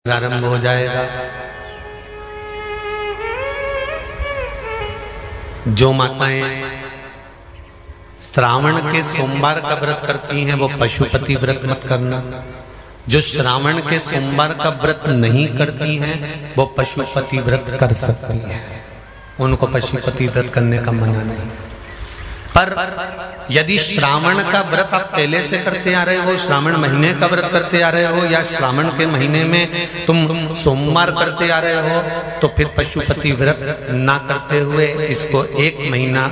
प्रारंभ हो जाएगा। जो माताएं श्रावण के सोमवार का व्रत करती हैं वो पशुपति व्रत मत करना। जो श्रावण के सोमवार का व्रत नहीं करती हैं वो पशुपति व्रत कर सकती हैं, उनको पशुपति व्रत करने का मना नहीं। पर यदि श्रावण का व्रत आप पहले से करते आ रहे हो, श्रावण महीने का व्रत करते आ रहे हो, या श्रावण के महीने में तुम सोमवार करते आ रहे हो, तो फिर पशुपति व्रत ना करते हुए इसको एक महीना,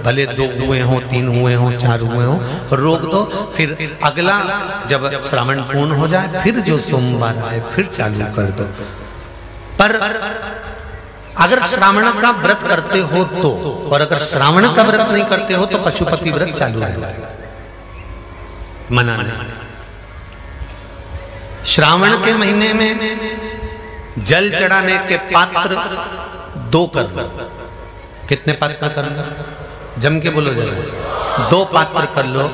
भले 2 हुए हो, 3 हुए हो, 4 हुए हो, रोक दो। फिर अगला जब श्रावण पूर्ण हो जाए फिर जो सोमवार आए फिर चालू कर दो। पर अगर श्रावण का व्रत करते हो तो, और अगर श्रावण का व्रत नहीं करते हो तो पशुपति व्रत चालू है, मना नहीं। श्रावण के महीने में जल चढ़ाने के पात्र 2 कर लो। कितने पात्र कर लो? जम के बोलो जरा। 2 पात्र कर लो,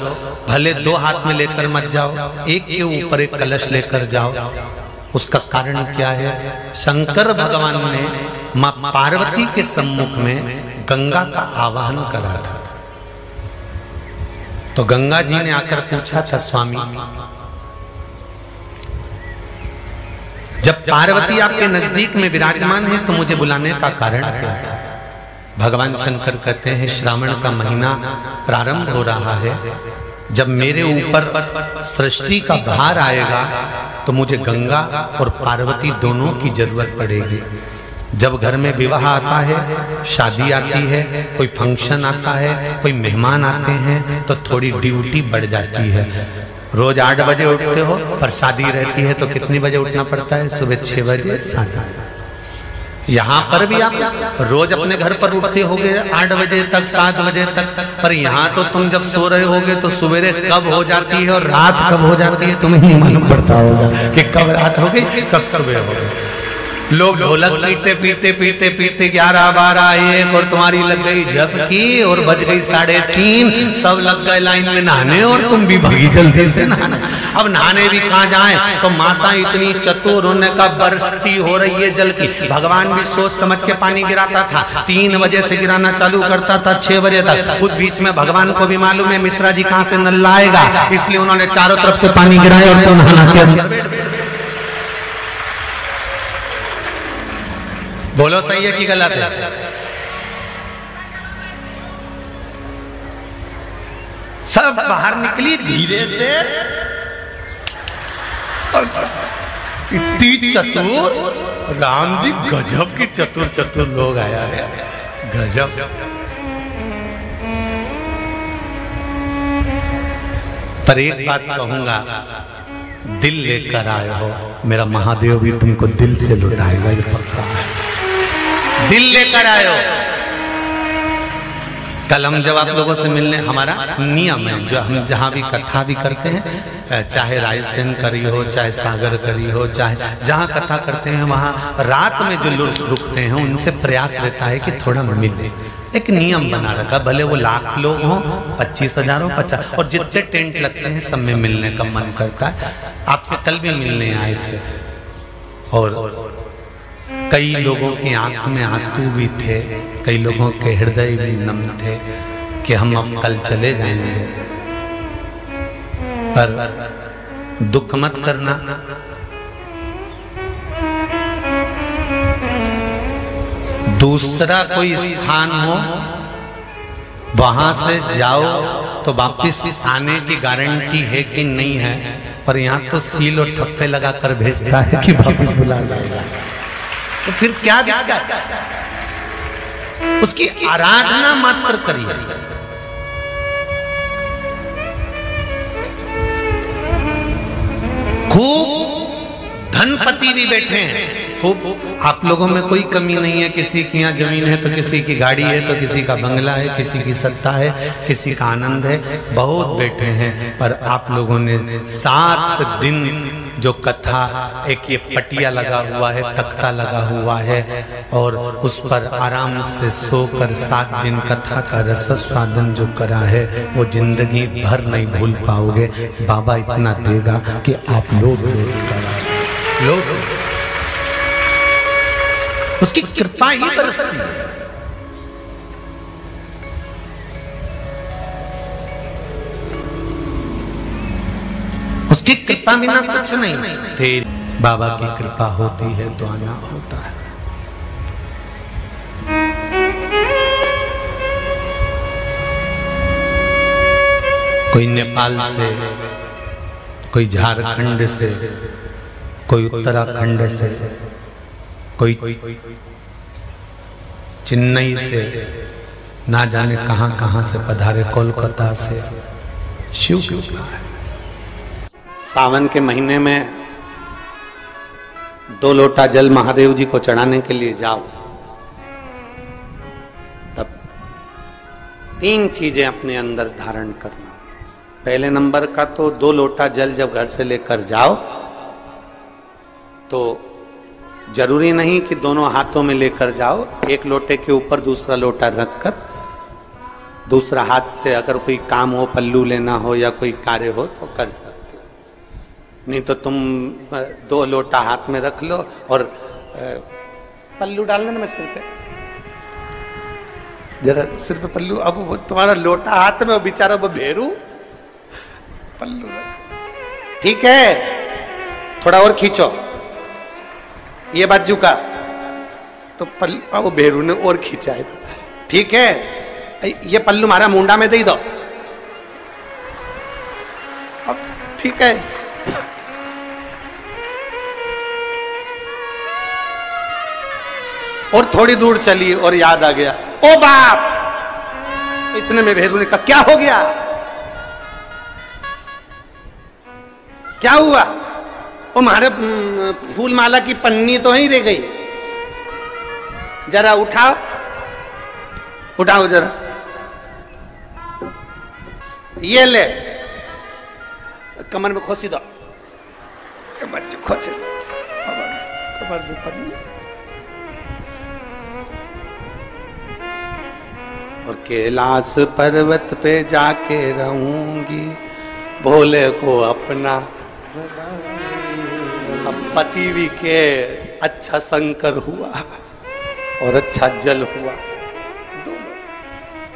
भले 2 हाथ में लेकर मत जाओ, एक के ऊपर एक कलश लेकर जाओ। उसका कारण क्या है? शंकर भगवान ने मां पार्वती के सम्मुख में गंगा का आवाहन करा था। तो गंगा जी ने आकर पूछा था, स्वामी जब पार्वती आपके नजदीक में विराजमान है तो मुझे बुलाने का कारण क्या था? भगवान शंकर कहते हैं, श्रावण का महीना प्रारंभ हो रहा है, जब मेरे ऊपर सृष्टि का भार आएगा तो मुझे गंगा और पार्वती दोनों की जरूरत पड़ेगी। जब घर में विवाह आता है, शादी आती है, कोई फंक्शन आता है, कोई मेहमान आते हैं, तो थोड़ी ड्यूटी बढ़ जाती है। रोज 8 बजे उठते हो, पर शादी रहती है तो कितनी बजे उठना पड़ता है? सुबह 6 बजे 7। यहाँ पर भी आप रोज अपने घर पर उठते होगे 8 बजे तक, 7 बजे तक, पर यहाँ तो तुम जब सो रहे होगे तो सवेरे कब हो जाती है और रात कब हो जाती है तुम्हें नहीं मालूम पड़ता होगा कि कब रात हो गई कब सुबह हो गई। लोग ढोलक पीते पीते पीते पीते 11, 12, 1 और तुम्हारी लग गई झपकी और बज गई 3:30, सब लग गए लाइन में नहाने और तुम भी भागी जल्दी से नहाने। अब नहाने भी कहाँ जाएं? तो माता इतनी चतुर, उन्हें का बरसती हो रही है जल की। भगवान भी सोच समझ के पानी गिराता था, 3 बजे से गिराना चालू करता था 6 बजे तक। उस बीच में भगवान को भी मालूम है मिश्रा जी कहाँ से नल लाएगा, इसलिए उन्होंने चारों तरफ से पानी गिराया और तो नहाना के अंदर। बोलो सही है कि गलत है? सब बाहर निकली धीरे से, इतनी चतुर, राम जी गजब की चतुर चतुर लोग आया है, गजब। पर एक बात कहूंगा, दिल लेकर आए हो, मेरा महादेव भी तुमको दिल से लुटाएगा, ये पक्का है। दिल लेकर आयो। कल हम जब आप लोगों से मिलने, हमारा नियम है, जो हम जहाँ भी कथा भी करते हैं, चाहे रायसेन करी हो, चाहे सागर करी हो, चाहे जहाँ कथा करते हैं वहाँ रात में जो लोग रुकते हैं उनसे प्रयास रहता है कि थोड़ा मिले। एक नियम बना रखा, भले वो 1,00,000 लोग हों, 25,000 हो, 50, और जितने टेंट लगते हैं सब में मिलने का मन करता है। आपसे कल भी मिलने आए थे और कई लोगों की आंख में आंसू भी थे, कई लोगों के हृदय भी नम थे कि हम अब कल चले जाएंगे। पर दुख मत करना, दूसरा कोई स्थान हो वहां से जाओ तो वापिस आने की गारंटी है कि नहीं है, पर यहाँ तो सील और ठप्पे लगाकर भेजता है कि वापिस बुला लाएगा। तो फिर क्या दिक्कत? उसकी आराधना मात्र करिए। खूब धनपति भी बैठे हैं, खूब, आप लोगों में कोई कमी नहीं है। किसी की यहाँ जमीन है तो किसी की गाड़ी है, तो किसी का बंगला है, किसी की सत्ता है, किसी का आनंद है, बहुत बैठे हैं। पर आप लोगों ने 7 दिन जो कथा, एक ये पटिया लगा हुआ है, तख्ता लगा हुआ है, और उस पर आराम से सोकर 7 दिन कथा का रस स्वादन जो करा है वो जिंदगी भर नहीं भूल पाओगे। बाबा इतना देगा कि आप लोग उसकी कृपा ही बरसती है। उसकी कृपा बिना कुछ नहीं। तेरी बाबा की कृपा होती है तो आना होता है। कोई नेपाल से, कोई झारखंड से, कोई उत्तराखंड से, कोई चेन्नई से, ना जाने कहां कहां से पधारे, कोलकाता से। शिव कृपा है। सावन के महीने में 2 लोटा जल महादेव जी को चढ़ाने के लिए जाओ, तब 3 चीजें अपने अंदर धारण करना। पहले नंबर का तो 2 लोटा जल जब घर से लेकर जाओ तो जरूरी नहीं कि दोनों हाथों में लेकर जाओ। एक लोटे के ऊपर दूसरा लोटा रखकर दूसरा हाथ से अगर कोई काम हो, पल्लू लेना हो या कोई कार्य हो तो कर सकते हो। नहीं तो तुम 2 लोटा हाथ में रख लो और पल्लू डालना ना मैं सिर पे, जरा सिर पे पल्लू। अब वो तुम्हारा लोटा हाथ में, वो बेचारा वो भेरू पल्लू रख। ठीक है, थोड़ा और खींचो ये बाजू का, तो पल्लू वो भेरू ने और खींचा है। ठीक है, ये पल्लू हमारा मुंडा में दे दो। अब ठीक है, और थोड़ी दूर चली और याद आ गया, ओ बाप! इतने में भेरू ने कहा, क्या हो गया? क्या हुआ? वो हमारे फूल माला की पन्नी तो वहीं रह गई, जरा उठाओ, उठाओ जरा, ये ले, कमर में खोसी दो, खोच कमर में पन्नी। और कैलाश पर्वत पे जाके रहूंगी, भोले को अपना। अब पति भी के अच्छा शंकर हुआ और अच्छा जल हुआ।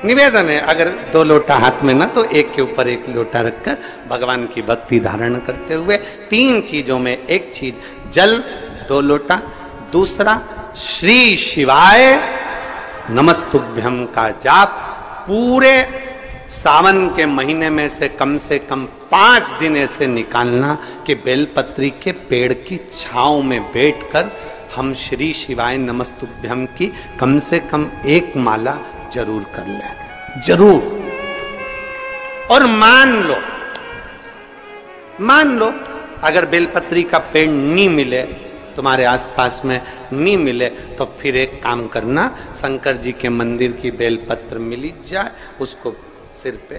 निवेदन है, अगर 2 लोटा हाथ में ना तो एक के ऊपर एक लोटा रखकर भगवान की भक्ति धारण करते हुए 3 चीजों में एक चीज जल 2 लोटा, दूसरा श्री शिवाय नमस्तुभ्यम का जाप पूरे सावन के महीने में से कम 5 दिन ऐसे निकालना कि बेलपत्री के पेड़ की छांव में बैठकर हम श्री शिवाय नमस्तुभ्यम की कम से कम 1 माला जरूर कर ले, जरूर। और मान लो अगर बेलपत्री का पेड़ नहीं मिले, तुम्हारे आसपास में नहीं मिले, तो फिर एक काम करना, शंकर जी के मंदिर की बेलपत्र मिली जाए, उसको सिर पे,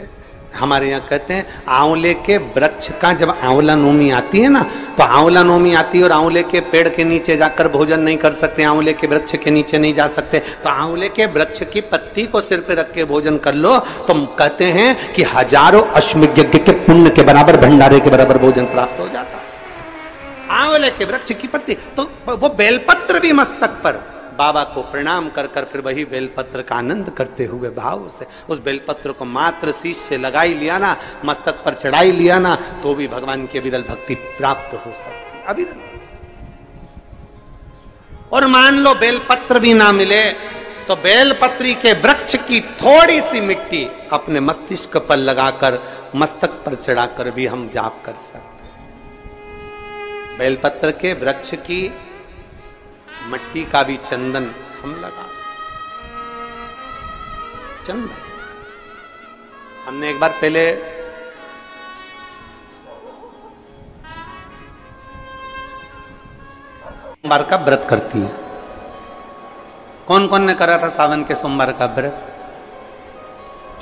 हमारे यहाँ कहते हैं आंवले के वृक्ष का जब आंवला नोमी आती है ना, तो आंवला नोमी आती है और आंवले के पेड़ के नीचे जाकर भोजन नहीं कर सकते, आंवले के वृक्ष के नीचे नहीं जा सकते, तो आंवले के वृक्ष की पत्ती को सिर पे रख के भोजन कर लो, तो कहते हैं कि हजारों अश्वमेध यज्ञ के पुण्य के बराबर, भंडारे के बराबर भोजन प्राप्त हो जाता है। आंवले के वृक्ष की पत्ती, तो वो बेलपत्र भी मस्तक पर बाबा को प्रणाम कर कर फिर वही बेलपत्र का आनंद करते हुए भाव से उस बेलपत्र को मात्र शीश से लगाई लिया ना, मस्तक पर चढ़ाई लिया ना, तो भी भगवान की अविरल भक्ति प्राप्त हो सकती अविरल। और मान लो बेलपत्र भी ना मिले तो बेलपत्री के वृक्ष की थोड़ी सी मिट्टी अपने मस्तिष्क पर लगाकर मस्तक पर चढ़ाकर भी हम जाप कर सकते। बेलपत्र के वृक्ष की मिट्टी का भी चंदन हम लगा सकते। चंदन हमने एक बार पहले सोमवार का व्रत करती है। कौन कौन ने करा था सावन के सोमवार का व्रत?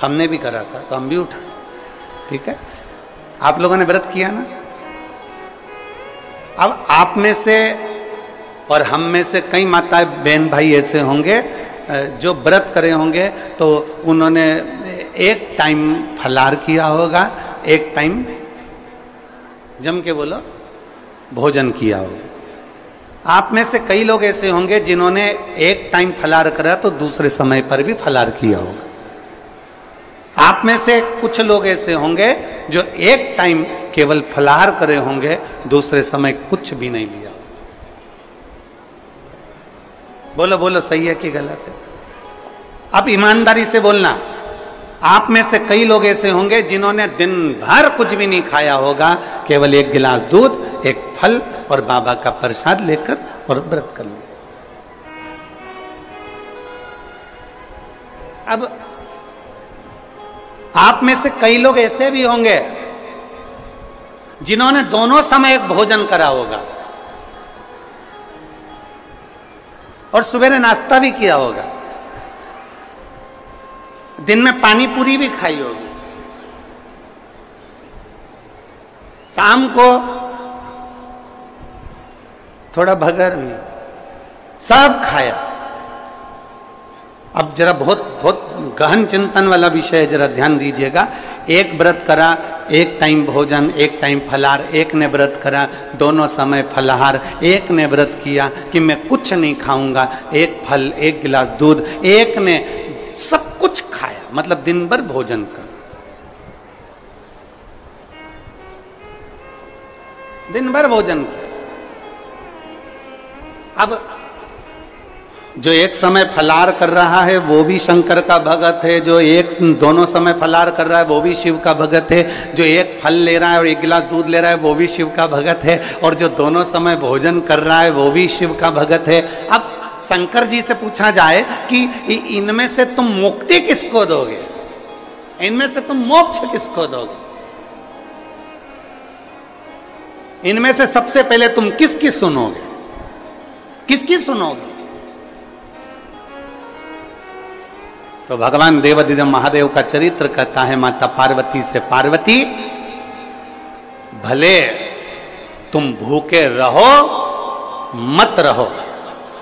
हमने भी करा था, तो हम भी उठा। ठीक है, आप लोगों ने व्रत किया ना। अब आप में से और हम में से कई माताएं बहन भाई ऐसे होंगे जो व्रत करे होंगे, तो उन्होंने एक टाइम फलाहार किया होगा, एक टाइम जम के बोलो भोजन किया होगा। आप में से कई लोग ऐसे होंगे जिन्होंने एक टाइम फलाहार करा तो दूसरे समय पर भी फलाहार किया होगा। आप में से कुछ लोग ऐसे होंगे जो एक टाइम केवल फलाहार करे होंगे, दूसरे समय कुछ भी नहीं लिया। बोलो बोलो, सही है कि गलत है? अब ईमानदारी से बोलना। आप में से कई लोग ऐसे होंगे जिन्होंने दिन भर कुछ भी नहीं खाया होगा, केवल एक गिलास दूध, एक फल और बाबा का प्रसाद लेकर और व्रत कर लिया। अब आप में से कई लोग ऐसे भी होंगे जिन्होंने दोनों समय भोजन करा होगा और सुबह नाश्ता भी किया होगा, दिन में पानी पूरी भी खाई होगी, शाम को थोड़ा भगर भी, सब खाया। अब जरा बहुत बहुत गहन चिंतन वाला विषय है, जरा ध्यान दीजिएगा। एक व्रत करा, एक टाइम भोजन, एक टाइम फलाहार, एक ने व्रत करा दोनों समय फलाहार, एक ने व्रत किया कि मैं कुछ नहीं खाऊंगा, एक फल, एक गिलास दूध, एक ने सब कुछ खाया, मतलब दिन भर भोजन कर, दिन भर भोजन कर। अब जो एक समय फलाहार कर रहा है वो भी शंकर का भगत है, जो एक दोनों समय फलाहार कर रहा है वो भी शिव का भगत है, जो एक फल ले रहा है और एक गिलास दूध ले रहा है वो भी शिव का भगत है, और जो दोनों समय भोजन कर रहा है वो भी शिव का भगत है। अब शंकर जी से पूछा जाए कि इनमें से तुम मुक्ति किसको दोगे, इनमें से तुम मोक्ष किसको दोगे, इनमें से सबसे पहले तुम किसकी सुनोगे, किसकी सुनोगे? तो भगवान देवाधिदेव महादेव का चरित्र कहता है माता पार्वती से, पार्वती भले तुम भूखे रहो मत रहो,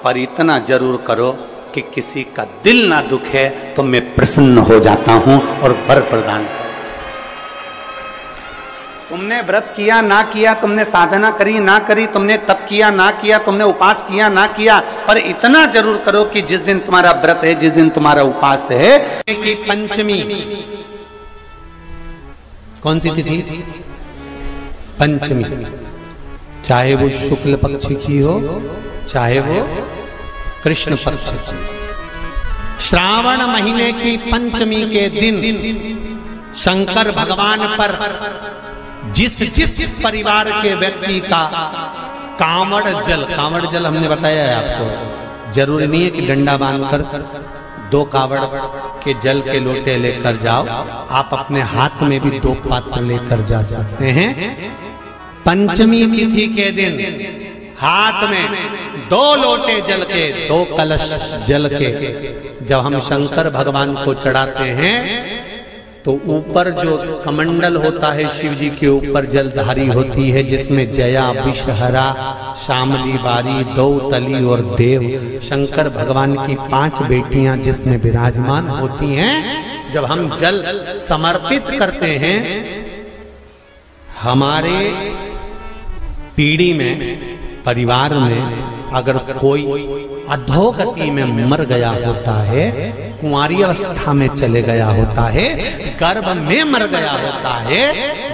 पर इतना जरूर करो कि किसी का दिल ना दुखे तो मैं प्रसन्न हो जाता हूं और वर प्रदान करो। तुमने व्रत किया ना किया, तुमने साधना करी ना करी, तुमने तप किया ना किया, तुमने उपास किया ना किया, पर इतना जरूर करो कि जिस दिन तुम्हारा व्रत है, जिस दिन तुम्हारा उपास है कि पंचमी, कौन सी तिथि? पंचमी, चाहे वो शुक्ल पक्ष की हो चाहे वो कृष्ण पक्ष की, श्रावण महीने की पंचमी के दिन शंकर भगवान पर जिस जिस परिवार के व्यक्ति का कांवड़ जल हमने बताया है आपको, जरूरी नहीं है कि डंडा बांधकर 2 कावड़ के जल के लोटे लेकर जाओ, आप अपने हाथ में भी 2 पात्र लेकर जा सकते हैं। पंचमी तिथि के दिन हाथ में 2 लोटे जल के, 2 कलश जल के जब हम शंकर भगवान को चढ़ाते हैं तो ऊपर जो कमंडल होता है शिव जी के ऊपर जलधारी होती है, जिसमें जया, विषहरा, शामली, बारी, दौतली और देव, शंकर भगवान की 5 बेटियां जिसमें विराजमान होती हैं। जब हम जल समर्पित करते हैं, हमारे पीढ़ी में, परिवार में अगर कोई अधोगति में मर गया होता है, कुंवारी अवस्था में चले गया होता है, गर्भ में मर गया होता है,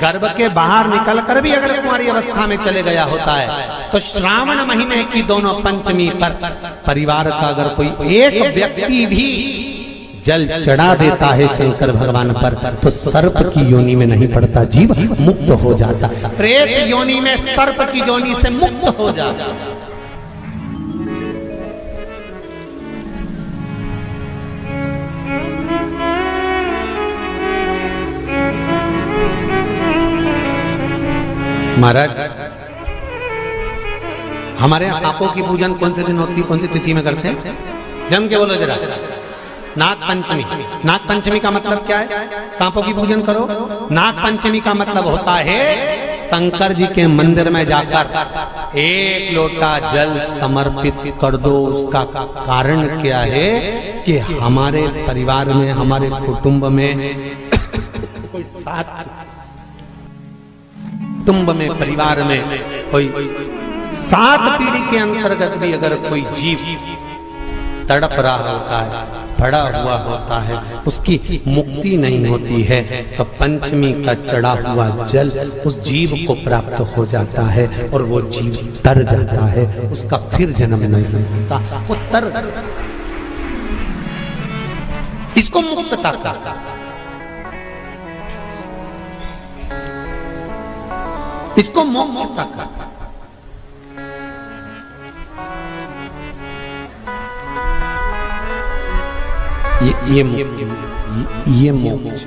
गर्भ के बाहर निकलकर भी अगर कुंवारी अवस्था में चले गया होता है, तो श्रावण महीने की दोनों पंचमी पर परिवार का अगर कोई एक व्यक्ति भी जल चढ़ा देता है शंकर भगवान पर, तो सर्प की योनि में नहीं पड़ता, जीव मुक्त हो जाता, प्रेत योनि में सर्प की योनि से मुक्त हो जाता। महाराज, हमारे यहाँ सांपों की पूजन कौन से दिन होती है, कौन सी तिथि में करते हैं? जम के बोलो जरा। नाग पंचमी। नाग पंचमी का मतलब क्या है? सांपों की पूजन करो। नाग पंचमी का मतलब होता है शंकर जी के मंदिर में जाकर 1 लोटा जल समर्पित कर दो। उसका कारण क्या है कि हमारे परिवार में, हमारे कुटुंब में कोई साथ कुटुंब में, परिवार में कोई 7 पीढ़ी के अंतर्गत भी अगर कोई जीव तड़प रहा होता है, पड़ा हुआ होता है, उसकी मुक्ति नहीं होती है, तो पंचमी का चढ़ा हुआ जल उस जीव को प्राप्त हो जाता है और वो जीव तर जाता है, उसका फिर जन्म नहीं होता, वो तर। इसको मुक्तता का, इसको मोक्षता का। ये मुक्ति, ये मोक्ष,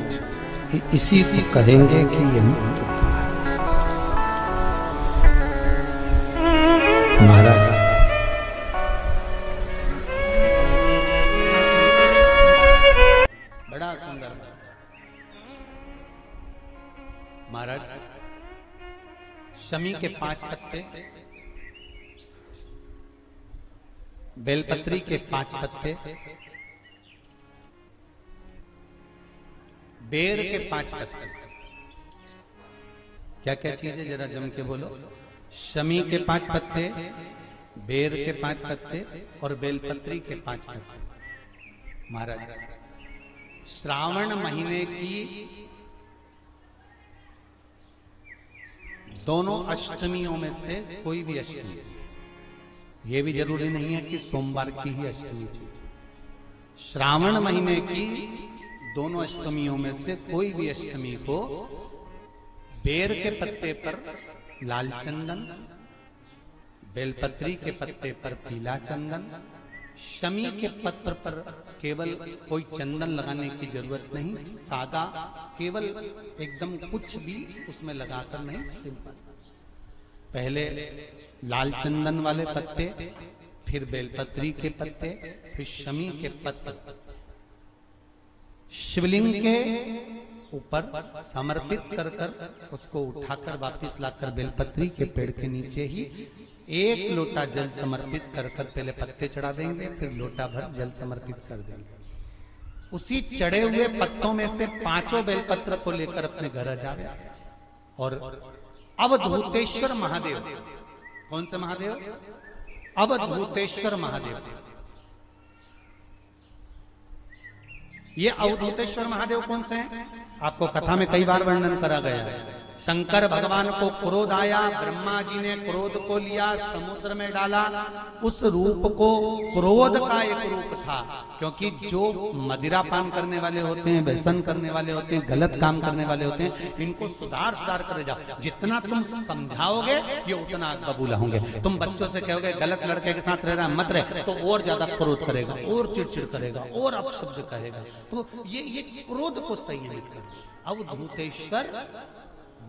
इसी को कहेंगे कि ये मुक्तता है। महाराज बड़ा सुंदर महाराज, शमी के 5 पत्ते, बेलपत्री के 5 पत्ते, बेर के 5 पत्ते। क्या क्या चीज है जरा जम के बोलो। शमी के 5 पत्ते, बेर के 5 पत्ते और बेलपत्री के 5 पत्ते। महाराज श्रावण महीने की दोनों अष्टमियों में से कोई भी अष्टमी, ये भी जरूरी नहीं है कि सोमवार की ही अष्टमी थी, श्रावण महीने की दोनों अष्टमियों में से कोई भी अष्टमी को बेर के पत्ते पर लाल चंदन, बेलपत्री के पत्ते पर पीला चंदन, शमी के पत्र पर केवल कोई चंदन लगाने की जरूरत नहीं, सादा केवल एकदम कुछ भी उसमें लगाकर नहीं, सिंपल। पहले लाल चंदन वाले पत्ते, फिर बेलपत्री के पत्ते, फिर शमी के पत्र शिवलिंग के ऊपर समर्पित कर कर उसको उठाकर वापस लाकर बेलपत्री के पेड़ के नीचे ही 1 लोटा जल समर्पित कर कर पहले पत्ते चढ़ा देंगे, फिर लोटा भर जल समर्पित कर देंगे। उसी चढ़े हुए पत्तों में से 5 बेलपत्र को लेकर अपने घर आ जाए और अवधूतेश्वर महादेव, कौन से महादेव? अवधूतेश्वर महादेव। ये अवधूतेश्वर महादेव कौन से हैं? आपको कथा में कई बार वर्णन करा गया है। शंकर भगवान को क्रोध आया, ब्रह्मा जी ने क्रोध को लिया, समुद्र में डाला। उस रूप को क्रोध का एक रूप था, क्योंकि जो मदिरा पान करने वाले होते हैं, व्यसन करने वाले होते हैं, गलत काम करने वाले होते हैं, इनको सुधार करे जाओ। जितना तुम समझाओगे ये उतना कबूल होंगे। तुम बच्चों से कहोगे गलत लड़के के साथ रह रहा मत रहे, तो और ज्यादा क्रोध करेगा, और चिड़चिड़ करेगा, और अपशब्द कहेगा। तो ये क्रोध को संयमित कर। अवधूतेश्वर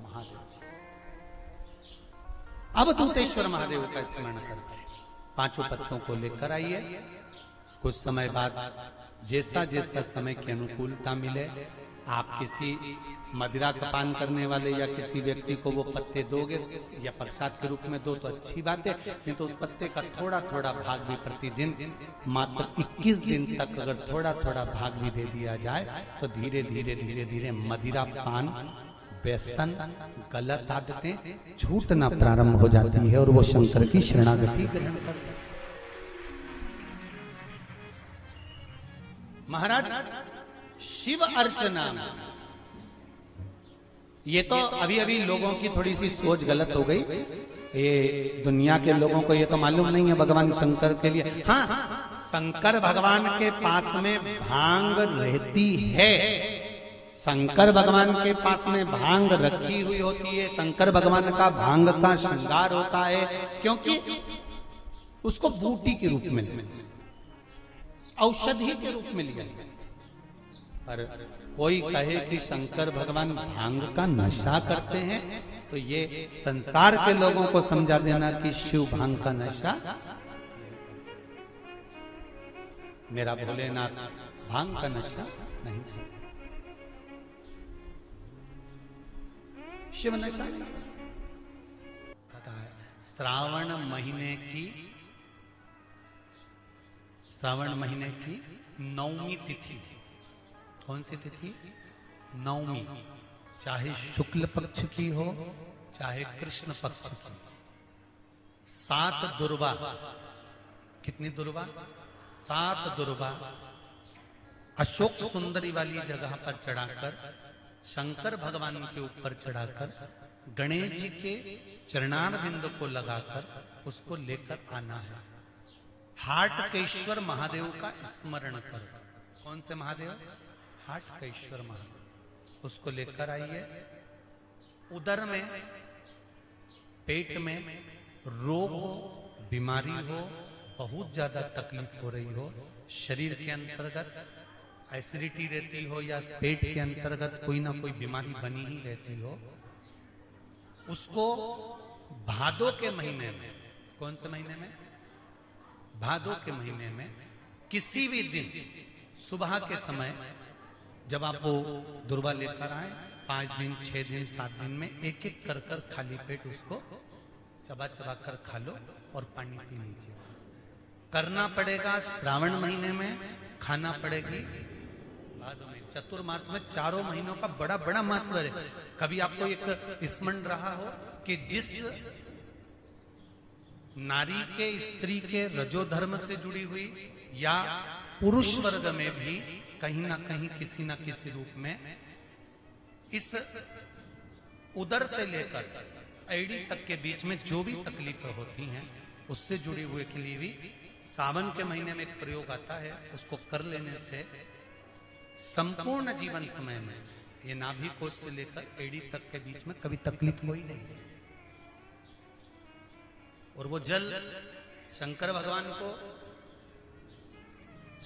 महादेव, अवधूतेश्वर महादेव का स्मरण कर 5 पत्तों को लेकर आइए। कुछ समय बाद जैसा जैसा समय की अनुकूलता मिले, आप किसी मदिरा का पान करने वाले या किसी व्यक्ति को वो पत्ते दोगे या प्रसाद के रूप में दो तो अच्छी बात है, नहीं तो उस पत्ते का थोड़ा थोड़ा भाग भी प्रतिदिन मात्र 21 दिन तक अगर थोड़ा थोड़ा भाग भी दे दिया जाए तो धीरे धीरे धीरे धीरे मदिरा पान, व्यसन, गलत आदतें छूटना प्रारंभ हो जाती है और वो शंकर की शरणागति ग्रहण करते हैं। महाराज शिव अर्चना, ये तो अभी अभी लोगों की थोड़ी सी सोच गलत हो गई। ये दुनिया के लोगों को ये तो मालूम नहीं है भगवान शंकर के लिए। हाँ, शंकर भगवान के पास में भांग रहती है, शंकर भगवान के पास में भांग रखी हुई होती है। शंकर भगवान का भांग का श्रृंगार होता है, क्योंकि उसको बूटी के रूप में, औषधि के रूप में लिया जाए। पर कोई कहे कि शंकर भगवान भांग का नशा करते हैं, तो ये संसार के लोगों को समझा देना कि शिव भांग का नशा, मेरा भोलेनाथ भांग का नशा नहीं, शिव नशा पता है। श्रावण महीने की 9वीं तिथि, कौन सी तिथि? 9वीं, चाहे शुक्ल पक्ष की हो चाहे कृष्ण पक्ष की, 7 दुर्वा, कितनी दुर्वा? 7 दुर्वा अशोक सुंदरी वाली जगह पर चढ़ाकर, शंकर भगवान के ऊपर चढ़ाकर, गणेश जी के चरणारविंद को लगाकर उसको लेकर आना है। हाटकेश्वर महादेव का स्मरण कर। कौन से महादेव? हाटकेश्वर महादेव। उसको लेकर आइए। उदर में, पेट में रोग हो, बीमारी हो, बहुत ज्यादा तकलीफ हो रही हो, शरीर के अंतर्गत एसिडिटी रहती हो या पेट के अंतर्गत कोई ना कोई बीमारी बनी ही रहती हो, उसको भादो के महीने में, कौन से महीने में? भादो के महीने में किसी भी दिन सुबह के समय जब आप वो दुर्वा लेकर आए, 5 दिन, 6 दिन, 7 दिन में एक एक कर कर खाली पेट उसको चबा चबा कर खा लो और पानी पी लीजिए। करना पड़ेगा श्रावण महीने में, खाना पड़ेगी भादो में। चतुर्मास में चारों महीनों का बड़ा बड़ा महत्व है। कभी आपको एक स्मरण रहा हो कि जिस नारी के, स्त्री के रजोधर्म से जुड़ी हुई या पुरुष वर्ग में भी कहीं ना कहीं किसी ना किसी रूप में इस उदर से लेकर एड़ी तक के बीच में जो भी तकलीफें होती हैं उससे जुड़े हुए के लिए भी सावन के महीने में एक प्रयोग आता है। उसको कर लेने से संपूर्ण जीवन समय में ये नाभि कोश से लेकर एड़ी तक के बीच में कभी तकलीफ हो ही नहीं। और वो जल शंकर भगवान को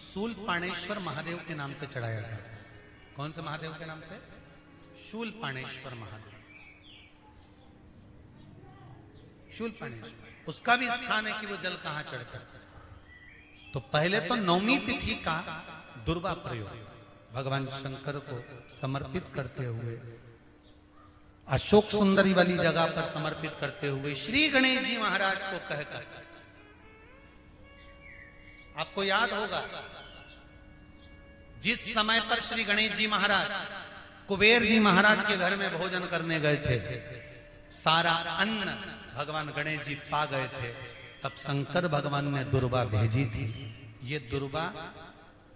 शूलपाणेश्वर महादेव के नाम से चढ़ाया गया। कौन से महादेव के नाम से? शूलपाणेश्वर महादेव। शूलपाणेश्वर, उसका भी स्थान है कि वो जल कहां चढ़ता है। तो पहले तो नवमी तिथि का दुर्वा प्रयोग भगवान शंकर को समर्पित करते हुए, अशोक सुंदरी वाली जगह पर समर्पित करते हुए श्री गणेश जी महाराज को कहकर, आपको याद होगा जिस समय पर श्री गणेश जी महाराज कुबेर जी महाराज के घर में भोजन करने गए थे, सारा अन्न भगवान गणेश जी पा गए थे, तब शंकर भगवान ने दुर्वा भेजी थी। ये दुर्वा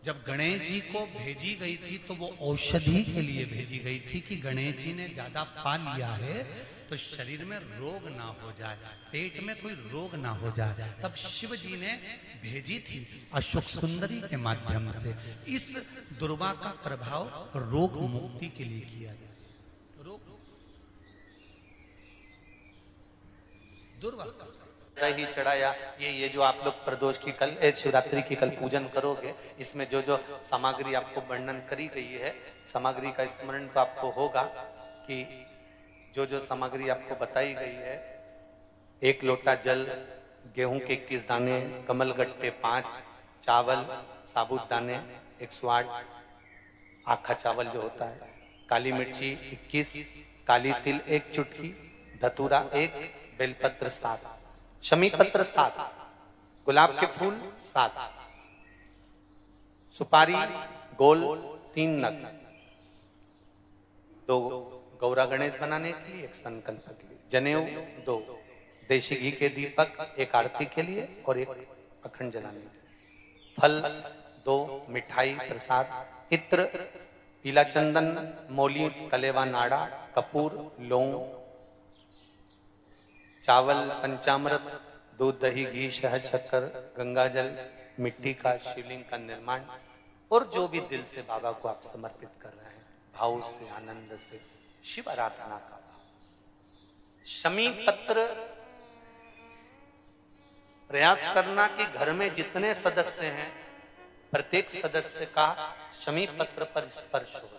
जब गणेश जी को भेजी गई थी तो वो औषधि के लिए भेजी गई थी कि गणेश जी ने ज्यादा पा लिया है तो शरीर में रोग ना हो जाए, पेट में कोई रोग ना हो जाए। तब शिव जी ने भेजी थी अशोक सुंदरी के माध्यम से। इस दुर्वा का प्रभाव रोग मुक्ति के लिए किया गया। रोग दुर्वा ही चढ़ाया। ये जो आप लोग प्रदोष की कल, शिवरात्रि की कल पूजन करोगे, इसमें जो जो सामग्री आपको वर्णन करी गई है, सामग्री का स्मरण तो आपको होगा कि जो जो सामग्री आपको बताई गई है, 1 लोटा जल, गेहूं के 21 दाने, कमलगट्टे 5, चावल साबुत दाने 108, आखा चावल जो होता है, काली मिर्ची 21, काली तिल 1 चुटकी, धतूरा 1, बेलपत्र 7, शमी पत्र 7, गुलाब के फूल 7, सुपारी गोल 3 नग, 2 गौरा गणेश बनाने के लिए, 1 संकल्प के लिए, जनेऊ 2, देशी घी के दीपक 1 आरती के लिए और 1 अखंड जलाने के लिए, फल 2, मिठाई प्रसाद, इत्र, पीला चंदन, मौली, कलेवा, नाड़ा, कपूर, लौंग, चावल, पंचामृत, दूध, दही, घी, शहद, शक्कर, गंगा जल, मिट्टी का शिवलिंग का निर्माण, और जो भी दिल से बाबा को आप समर्पित कर रहे हैं, भाव से, आनंद से, शिव आराधना का भाव। शमी पत्र प्रयास करना कि घर में जितने सदस्य हैं प्रत्येक सदस्य का शमी पत्र पर स्पर्श हो,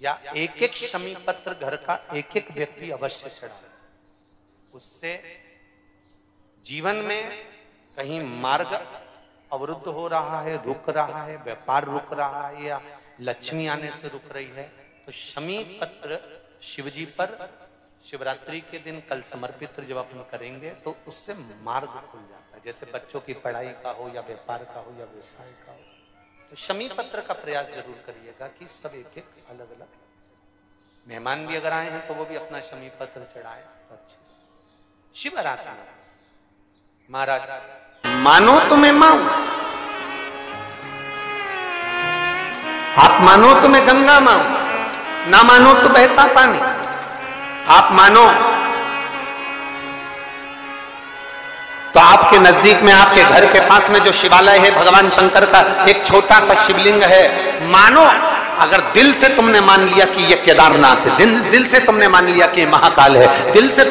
या एक एक शमी पत्र घर का एक एक व्यक्ति अवश्य चढ़ाए। उससे जीवन में कहीं मार्ग अवरुद्ध हो रहा है, रुक रहा है, व्यापार रुक रहा है, या लक्ष्मी आने से रुक रही है, तो शमी पत्र शिवजी पर शिवरात्रि के दिन कल समर्पित जब अपन करेंगे तो उससे मार्ग खुल जाता है। जैसे बच्चों की पढ़ाई का हो, या व्यापार का हो, या व्यवसाय का हो, तो शमी पत्र का प्रयास जरूर करिएगा कि सब एक एक अलग अलग, मेहमान भी अगर आए हैं तो वो भी अपना शमी पत्र चढ़ाए। अच्छा, शिव आराधना महाराज मानो तो मैं मां हूं, आप मानो तो मैं गंगा मां हूं, ना मानो तो बहता पानी। आप मानो तो आपके नजदीक में, आपके घर के पास में जो शिवालय है भगवान शंकर का, एक छोटा सा शिवलिंग है। मानो, अगर दिल से तुमने मान लिया कि ये केदारनाथ है, दिल से तुमने मान लिया कि ये महाकाल है, दिल से